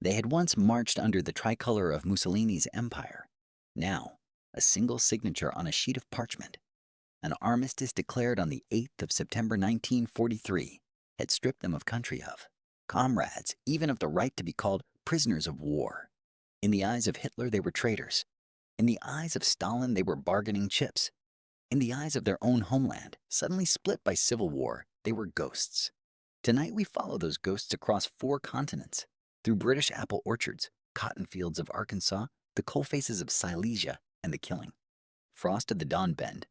They had once marched under the tricolor of Mussolini's empire. Now, a single signature on a sheet of parchment, an armistice declared on the 8th of September 1943, had stripped them of country, of comrades, even of the right to be called prisoners of war. In the eyes of Hitler, they were traitors. In the eyes of Stalin, they were bargaining chips. In the eyes of their own homeland, suddenly split by civil war, they were ghosts. Tonight we follow those ghosts across 4 continents, through British apple orchards, cotton fields of Arkansas, the coal faces of Silesia, and the killing. Frost of the Dawn Bend,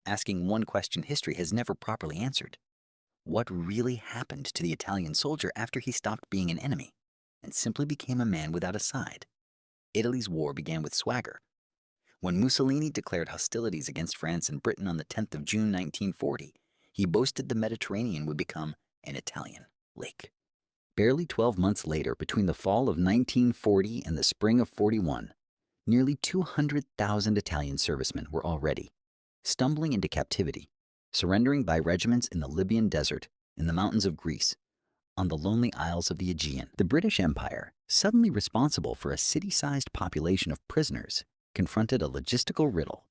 asking one question history has never properly answered. What really happened to the Italian soldier after he stopped being an enemy and simply became a man without a side? Italy's war began with swagger. When Mussolini declared hostilities against France and Britain on the 10th of June 1940, he boasted the Mediterranean would become an Italian lake. Barely 12 months later, between the fall of 1940 and the spring of 41, nearly 200,000 Italian servicemen were already stumbling into captivity, surrendering by regiments in the Libyan desert, in the mountains of Greece, on the lonely isles of the Aegean. The British Empire, suddenly responsible for a city-sized population of prisoners, confronted a logistical riddle.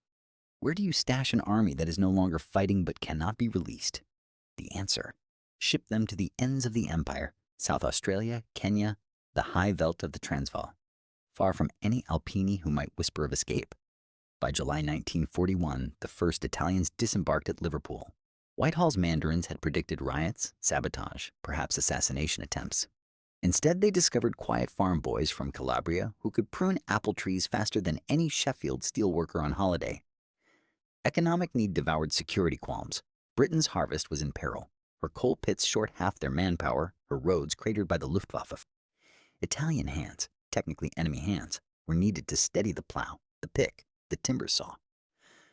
Where do you stash an army that is no longer fighting but cannot be released? The answer: ship them to the ends of the empire, South Australia, Kenya, the high veldt of the Transvaal, far from any Alpini who might whisper of escape. By July 1941, the first Italians disembarked at Liverpool. Whitehall's mandarins had predicted riots, sabotage, perhaps assassination attempts. Instead, they discovered quiet farm boys from Calabria who could prune apple trees faster than any Sheffield steelworker on holiday. Economic need devoured security qualms. Britain's harvest was in peril. Her coal pits short half their manpower, her roads cratered by the Luftwaffe. Italian hands, technically enemy hands, were needed to steady the plow, the pick, the timber saw.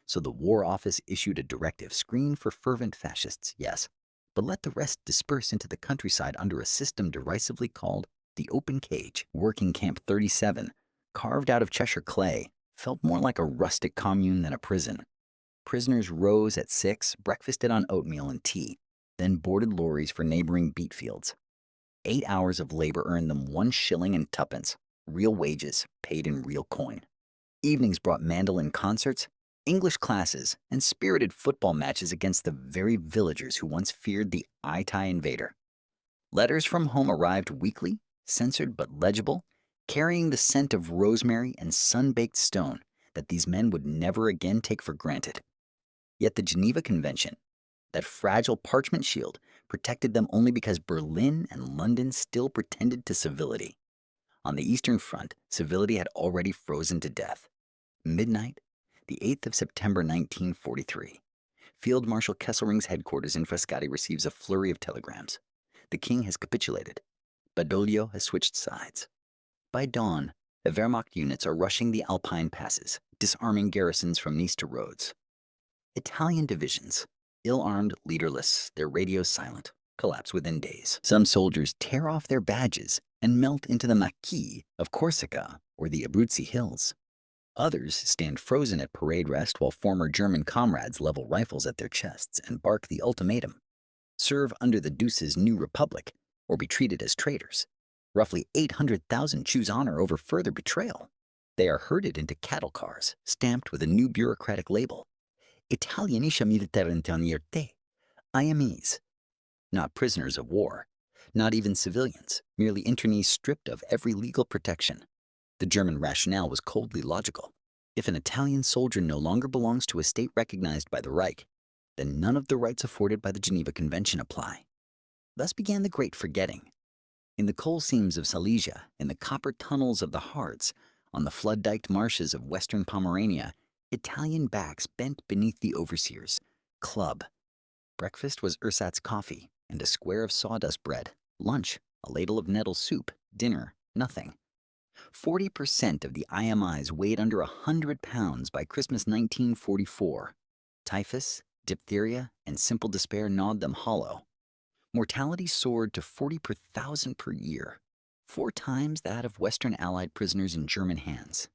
So the War Office issued a directive: screen for fervent fascists, yes, but let the rest disperse into the countryside under a system derisively called the open cage. Working Camp 37, carved out of Cheshire clay, felt more like a rustic commune than a prison. Prisoners rose at 6, breakfasted on oatmeal and tea, then boarded lorries for neighboring beet fields. 8 hours of labor earned them 1 shilling and tuppence, real wages paid in real coin. Evenings brought mandolin concerts, English classes, and spirited football matches against the very villagers who once feared the Itai invader. Letters from home arrived weekly, censored but legible, carrying the scent of rosemary and sun-baked stone that these men would never again take for granted. Yet the Geneva Convention, that fragile parchment shield, protected them only because Berlin and London still pretended to civility. On the Eastern Front, civility had already frozen to death. Midnight, the 8th of September 1943. Field Marshal Kesselring's headquarters in Frascati receives a flurry of telegrams. The king has capitulated. Badoglio has switched sides. By dawn, the Wehrmacht units are rushing the Alpine passes, disarming garrisons from Nice to Rhodes. Italian divisions, ill-armed, leaderless, their radios silent, collapse within days. Some soldiers tear off their badges and melt into the maquis of Corsica or the Abruzzi Hills. Others stand frozen at parade rest while former German comrades level rifles at their chests and bark the ultimatum: serve under the Deuce's new republic or be treated as traitors. Roughly 800,000 choose honor over further betrayal. They are herded into cattle cars, stamped with a new bureaucratic label: Italienische Militärinternierté, IMEs. Not prisoners of war, not even civilians, merely internees stripped of every legal protection. The German rationale was coldly logical. If an Italian soldier no longer belongs to a state recognized by the Reich, then none of the rights afforded by the Geneva Convention apply. Thus began the Great Forgetting. In the coal seams of Silesia, in the copper tunnels of the Harz, on the flood-diked marshes of western Pomerania, Italian backs bent beneath the overseer's club. Breakfast was ersatz coffee and a square of sawdust bread. Lunch, a ladle of nettle soup. Dinner, nothing. 40% of the IMIs weighed under 100 pounds by Christmas 1944. Typhus, diphtheria, and simple despair gnawed them hollow. Mortality soared to 40 per thousand per year, 4 times that of Western Allied prisoners in German hands.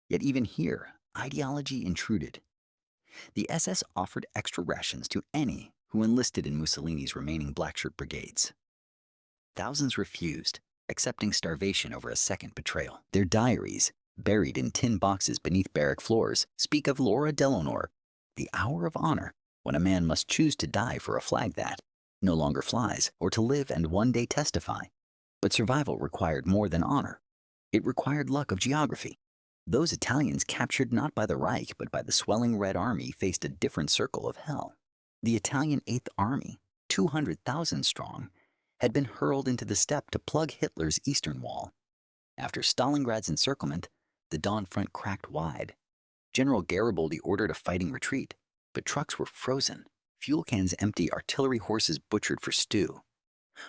Yet even here, ideology intruded. The SS offered extra rations to any who enlisted in Mussolini's remaining blackshirt brigades. Thousands refused, accepting starvation over a second betrayal. Their diaries, buried in tin boxes beneath barrack floors, speak of Laura Delonor, the hour of honor, when a man must choose to die for a flag that no longer flies, or to live and one day testify. But survival required more than honor. It required luck of geography. Those Italians, captured not by the Reich but by the swelling Red Army, faced a different circle of hell. The Italian Eighth Army, 200,000 strong, had been hurled into the steppe to plug Hitler's eastern wall. After Stalingrad's encirclement, the Don front cracked wide. General Garibaldi ordered a fighting retreat, but trucks were frozen, fuel cans empty, artillery horses butchered for stew.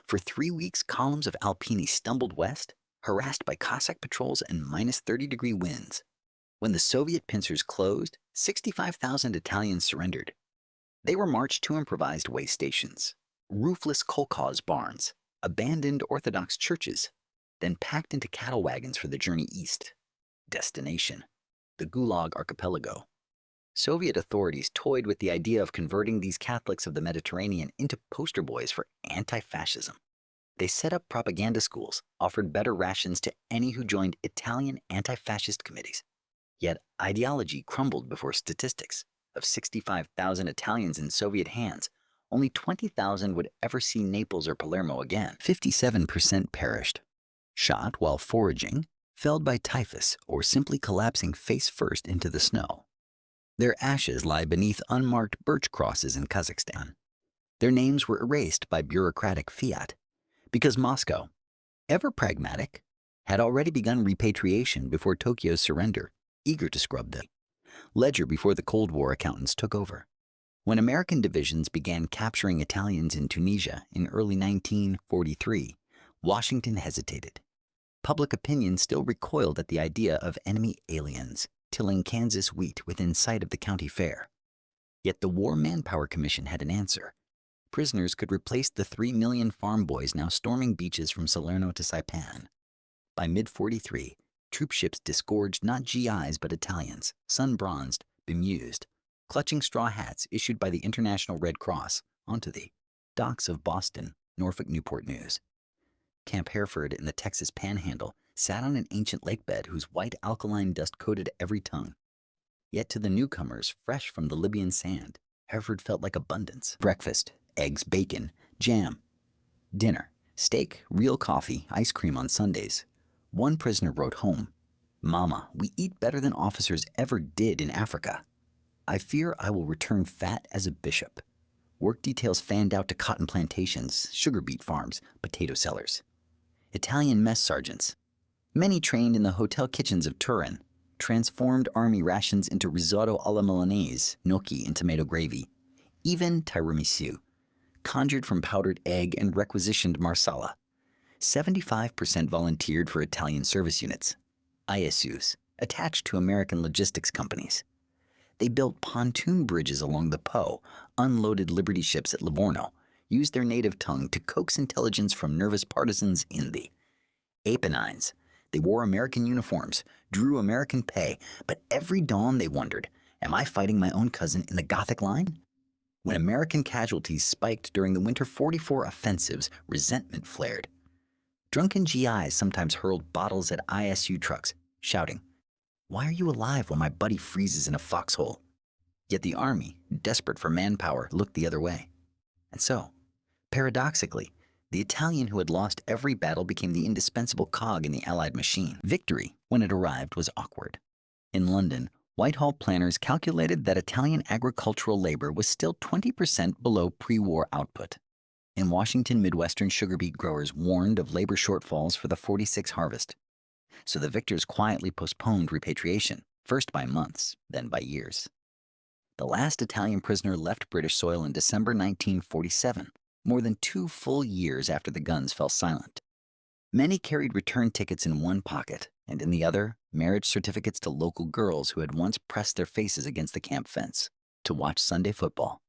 For 3 weeks, columns of Alpini stumbled west, harassed by Cossack patrols and minus 30-degree winds. When the Soviet pincers closed, 65,000 Italians surrendered. They were marched to improvised way stations, roofless kolkhoz barns, abandoned Orthodox churches, then packed into cattle wagons for the journey east. Destination: the Gulag archipelago. Soviet authorities toyed with the idea of converting these Catholics of the Mediterranean into poster boys for anti-fascism. They set up propaganda schools, offered better rations to any who joined Italian anti-fascist committees. Yet ideology crumbled before statistics. Of 65,000 Italians in Soviet hands, only 20,000 would ever see Naples or Palermo again. 57% perished, shot while foraging, felled by typhus, or simply collapsing face first into the snow. Their ashes lie beneath unmarked birch crosses in Kazakhstan. Their names were erased by bureaucratic fiat, because Moscow, ever pragmatic, had already begun repatriation before Tokyo's surrender, eager to scrub the ledger before the Cold War accountants took over. When American divisions began capturing Italians in Tunisia in early 1943, Washington hesitated. Public opinion still recoiled at the idea of enemy aliens tilling Kansas wheat within sight of the county fair. Yet the War Manpower Commission had an answer. Prisoners could replace the 3 million farm boys now storming beaches from Salerno to Saipan. By mid-43, troop ships disgorged not GIs but Italians, sun-bronzed, bemused, clutching straw hats issued by the International Red Cross onto the docks of Boston, Norfolk Newport News. Camp Hereford in the Texas Panhandle sat on an ancient lakebed whose white alkaline dust coated every tongue. Yet to the newcomers, fresh from the Libyan sand, Hereford felt like abundance. Breakfast, eggs, bacon, jam. Dinner, steak, real coffee, ice cream on Sundays. One prisoner wrote home, "Mama, we eat better than officers ever did in Africa. I fear I will return fat as a bishop." Work details fanned out to cotton plantations, sugar beet farms, potato cellars. Italian mess sergeants, many trained in the hotel kitchens of Turin, transformed army rations into risotto alla Milanese, gnocchi and tomato gravy, even tiramisu, conjured from powdered egg and requisitioned marsala. 75% volunteered for Italian service units, ISUs, attached to American logistics companies. They built pontoon bridges along the Po, unloaded Liberty ships at Livorno, used their native tongue to coax intelligence from nervous partisans in the Apennines. They wore American uniforms, drew American pay, but every dawn they wondered, am I fighting my own cousin in the Gothic line? When American casualties spiked during the Winter 44 offensives, resentment flared. Drunken GIs sometimes hurled bottles at ISU trucks, shouting, "Why are you alive while my buddy freezes in a foxhole?" Yet the army, desperate for manpower, looked the other way. And so, paradoxically, the Italian who had lost every battle became the indispensable cog in the Allied machine. Victory, when it arrived, was awkward. In London, Whitehall planners calculated that Italian agricultural labor was still 20% below pre-war output. In Washington, Midwestern sugar beet growers warned of labor shortfalls for the 46 harvest. So the victors quietly postponed repatriation, first by months, then by years. The last Italian prisoner left British soil in December 1947, more than 2 full years after the guns fell silent. Many carried return tickets in one pocket, and in the other, marriage certificates to local girls who had once pressed their faces against the camp fence to watch Sunday football.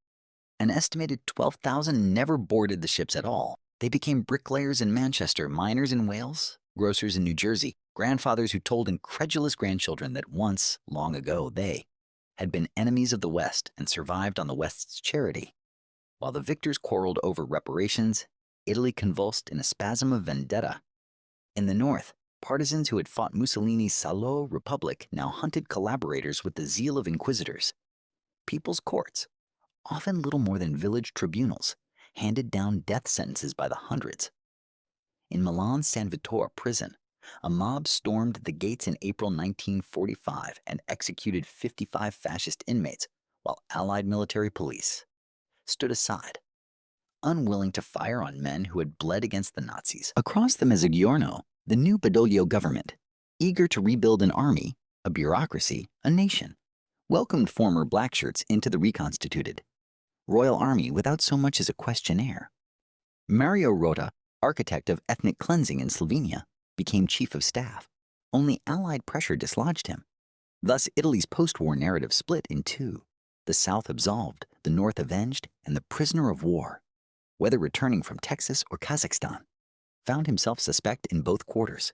An estimated 12,000 never boarded the ships at all. They became bricklayers in Manchester, miners in Wales, grocers in New Jersey, grandfathers who told incredulous grandchildren that once, long ago, they had been enemies of the West and survived on the West's charity. While the victors quarreled over reparations, Italy convulsed in a spasm of vendetta. In the north, partisans who had fought Mussolini's Salo Republic now hunted collaborators with the zeal of inquisitors. People's courts, often little more than village tribunals, handed down death sentences by the hundreds. In Milan's San Vittore prison, a mob stormed the gates in April 1945 and executed 55 fascist inmates, while Allied military police stood aside, unwilling to fire on men who had bled against the Nazis. Across the Mezzogiorno, the new Badoglio government, eager to rebuild an army, a bureaucracy, a nation, welcomed former blackshirts into the reconstituted Royal Army without so much as a questionnaire. Mario Rota, architect of ethnic cleansing in Slovenia, became chief of staff. Only Allied pressure dislodged him. Thus, Italy's post-war narrative split in two. The South absolved, the North avenged, and the prisoner of war, whether returning from Texas or Kazakhstan, found himself suspect in both quarters.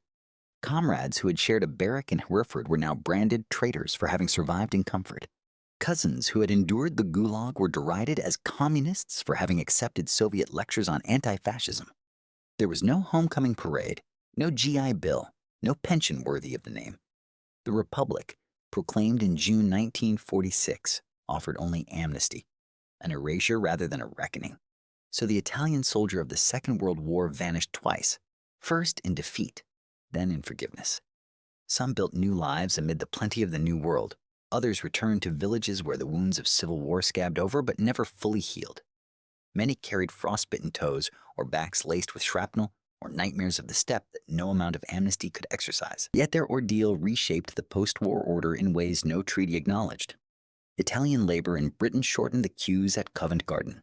Comrades who had shared a barrack in Hereford were now branded traitors for having survived in comfort. Cousins who had endured the Gulag were derided as communists for having accepted Soviet lectures on anti-fascism. There was no homecoming parade, no GI Bill, no pension worthy of the name. The Republic, proclaimed in June 1946, offered only amnesty, an erasure rather than a reckoning. So the Italian soldier of the Second World War vanished twice, first in defeat, then in forgiveness. Some built new lives amid the plenty of the New World. Others returned to villages where the wounds of civil war scabbed over but never fully healed. Many carried frostbitten toes or backs laced with shrapnel or nightmares of the steppe that no amount of amnesty could exorcise. Yet their ordeal reshaped the post-war order in ways no treaty acknowledged. Italian labor in Britain shortened the queues at Covent Garden.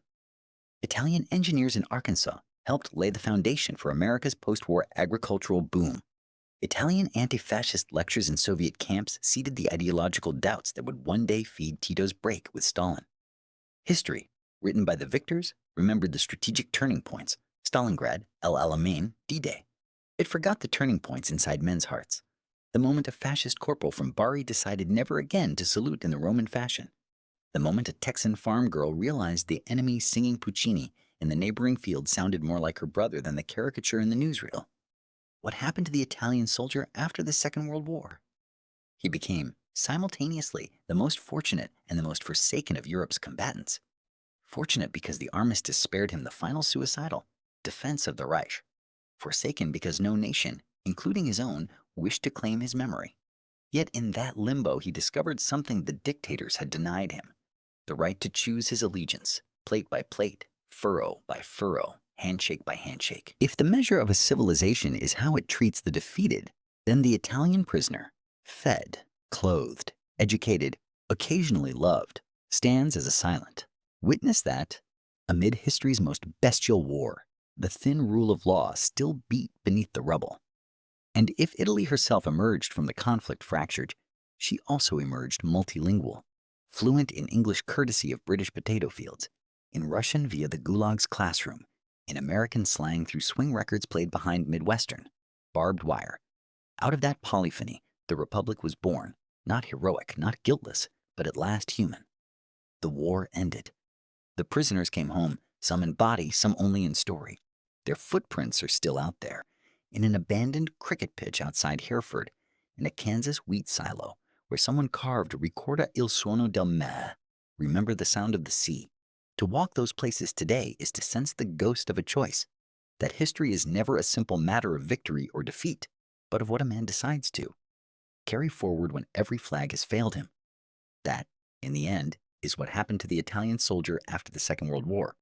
Italian engineers in Arkansas helped lay the foundation for America's post-war agricultural boom. Italian anti-fascist lectures in Soviet camps seeded the ideological doubts that would one day feed Tito's break with Stalin. History, written by the victors, remembered the strategic turning points: Stalingrad, El Alamein, D-Day. It forgot the turning points inside men's hearts. The moment a fascist corporal from Bari decided never again to salute in the Roman fashion. The moment a Texan farm girl realized the enemy singing Puccini in the neighboring field sounded more like her brother than the caricature in the newsreel. What happened to the Italian soldier after the Second World War? He became, simultaneously, the most fortunate and the most forsaken of Europe's combatants. Fortunate because the Armistice spared him the final suicidal defense of the Reich. Forsaken because no nation, including his own, wished to claim his memory. Yet in that limbo he discovered something the dictators had denied him: the right to choose his allegiance, plate by plate, furrow by furrow, handshake by handshake. If the measure of a civilization is how it treats the defeated, then the Italian prisoner, fed, clothed, educated, occasionally loved, stands as a silent witness that, amid history's most bestial war, the thin rule of law still beat beneath the rubble. And if Italy herself emerged from the conflict fractured, she also emerged multilingual, fluent in English courtesy of British potato fields, in Russian via the Gulag's classroom, in American slang through swing records played behind Midwestern, barbed wire. Out of that polyphony, the Republic was born, not heroic, not guiltless, but at last human. The war ended. The prisoners came home, some in body, some only in story. Their footprints are still out there, in an abandoned cricket pitch outside Hereford, in a Kansas wheat silo, where someone carved "Ricorda il suono del mare," remember the sound of the sea. To walk those places today is to sense the ghost of a choice, that history is never a simple matter of victory or defeat, but of what a man decides to carry forward when every flag has failed him. That, in the end, is what happened to the Italian soldier after the Second World War.